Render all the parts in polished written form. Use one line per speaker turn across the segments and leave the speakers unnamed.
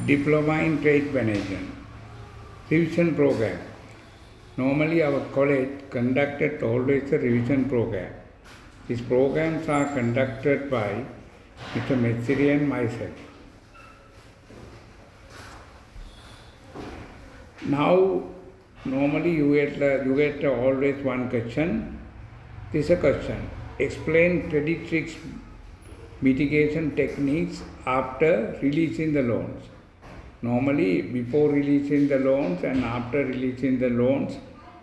Diploma in Trade Management. Revision program. Normally our college conducted always a revision program. These programs are conducted by Mr. Metsiri and myself. Now, normally you get always one question. This is a question. Explain credit risk mitigation techniques after releasing the loans. Normally, before releasing the loans and after releasing the loans,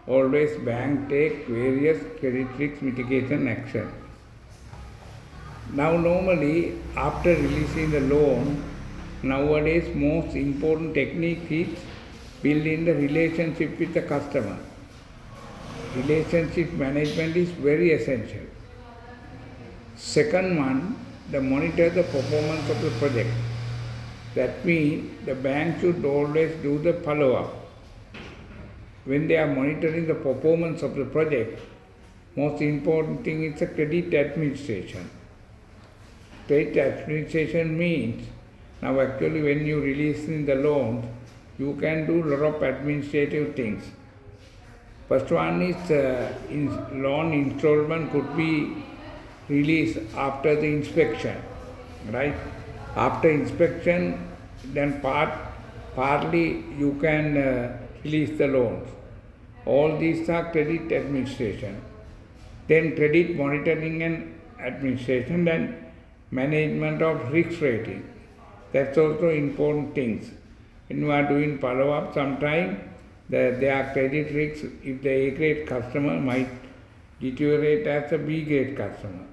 always bank take various credit risk mitigation action. Now, normally, after releasing the loan, nowadays most important technique is building the relationship with the customer. Relationship management is very essential. Second one, the monitor the performance of the project. That means the bank should always do the follow-up. When they are monitoring the performance of the project, most important thing is the credit administration. Credit administration means, now actually when you release in the loans, you can do a lot of administrative things. First one is loan installment could be released after the inspection, right? After inspection, then partly you can release the loans. All these are credit administration. Then credit monitoring and administration, then management of risk rating. That's also important things. When you are doing follow-up, sometimes there are credit risks. If the A-grade customer might deteriorate as a B-grade customer.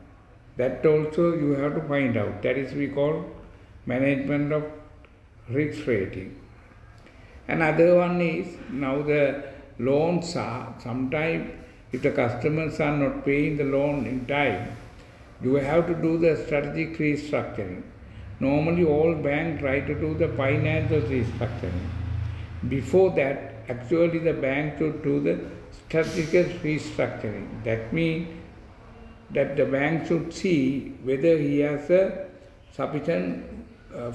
That also you have to find out. That is we call management of risk rating. Another one is, now the loans are, sometimes if the customers are not paying the loan in time, you have to do the strategic restructuring. Normally all banks try to do the financial restructuring. Before that, actually the bank should do the strategic restructuring. That means that the bank should see whether he has a sufficient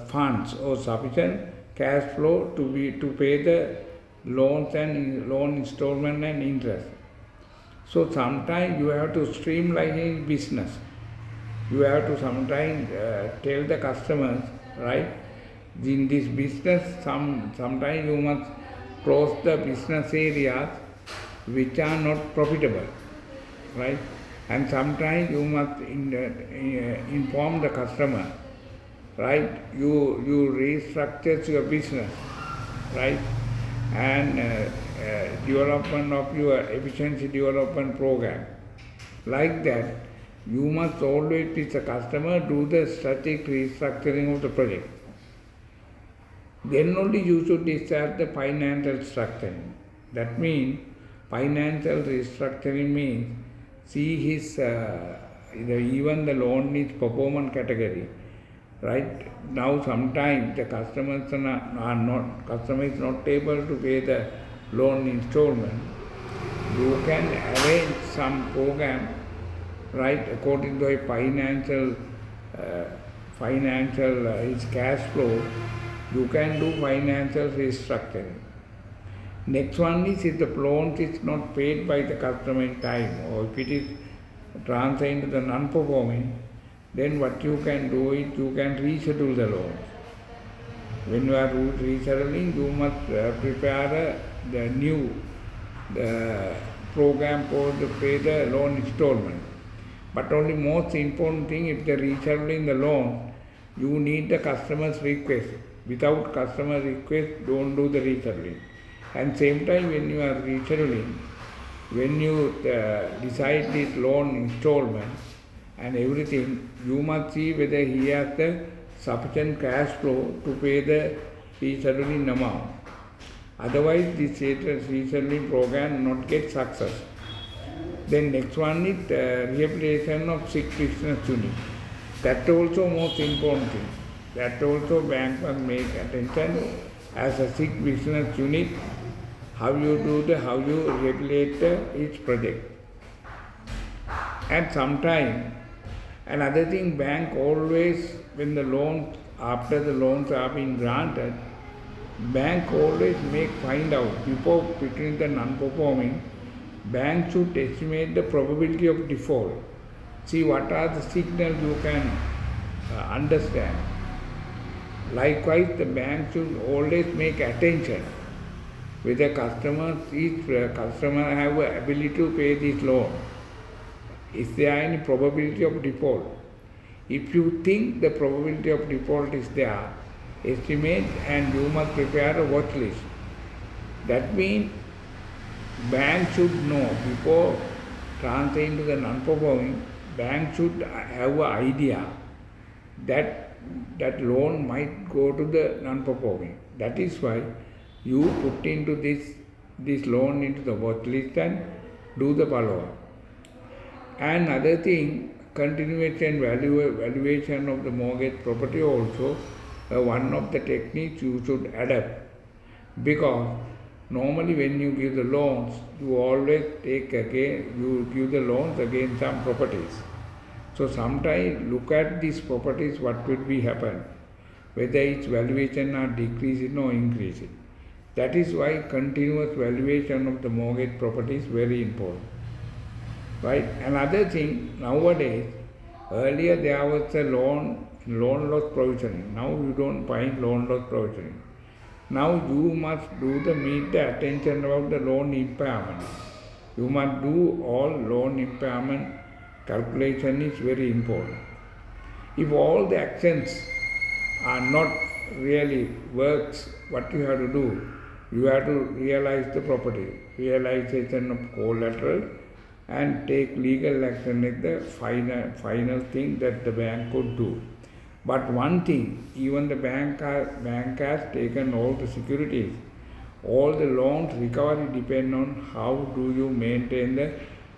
funds or sufficient cash flow to pay the loans and loan installment and interest. So sometimes you have to streamline his business. You have to sometimes tell the customers, right? In this business, sometimes you must close the business areas which are not profitable, right? And sometimes you must inform the customer, right? You restructure your business, right? And development of your efficiency development program. Like that, you must always with the customer do the strategic restructuring of the project. Then only you should start the financial structuring. That means financial restructuring means see his even the loan is performance category, right? Now sometimes the customer is not able to pay the loan installment. You can arrange some program, right, according to a financial his cash flow. You can do financial restructuring. Next one is if the loan is not paid by the customer in time, or if it is transferred into the non-performing, then what you can do is you can reschedule the loan. When you are rescheduling, you must prepare the new program for the pay the loan installment. But only most important thing, if they are rescheduling the loan, you need the customer's request. Without customer request, don't do the rescheduling. And same time when you are rescheduling, when you decide this loan installment and everything, you must see whether he has the sufficient cash flow to pay the rescheduling amount. Otherwise, this rescheduling program not get success. Then next one is rehabilitation of sick business unit. That also most important thing. That also bank must make attention as a sick business unit, how you rehabilitate each project. And sometimes, another thing, bank always, when the loans, after the loans are being granted, Bank always find out before putting the non-performing. Bank should estimate the probability of default. See what are the signals you can understand. Likewise, the bank should always make attention whether each customer have a ability to pay this loan. Is there any probability of default? If you think the probability of default is there, estimate and you must prepare a watch list. That means bank should know before transferring to the non-performing, bank should have an idea that loan might go to the non-performing. That is why you put into this loan into the watch list and do the follow-up. And other thing, continuation valuation of the mortgage property also one of the techniques you should adapt, because normally when you give the loans, you always you give the loans against some properties. So sometimes look at these properties, what will be happen, whether its valuation are decreasing or increasing. That is why continuous valuation of the mortgage property is very important. Right? Another thing, nowadays, earlier there was a loan loss provisioning. Now you don't find loan loss provisioning. Now you must meet the attention about the loan impairment. You must do all loan impairment calculation is very important. If all the actions are not really works, what you have to do? You have to realize the property, realization of collateral, and take legal action like the final thing that the bank could do. But one thing, even the bank has taken all the securities. All the loans recovery depend on how do you maintain the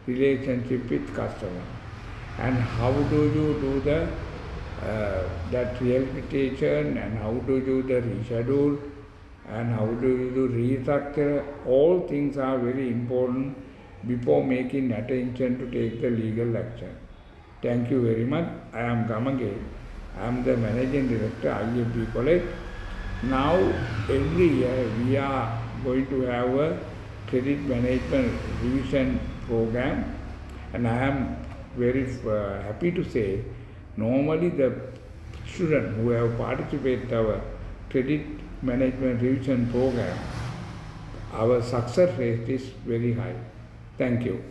relationship with customer, and how do you do the that rehabilitation, and how do you do the reschedule, and how do you do restructure. All things are very important before making attention to take the legal action. Thank you very much. I am Gamage. I am the Managing Director, IFB College. Now, every year we are going to have a credit management revision program, and I am very happy to say, normally the students who have participated in our credit management revision program, our success rate is very high. Thank you.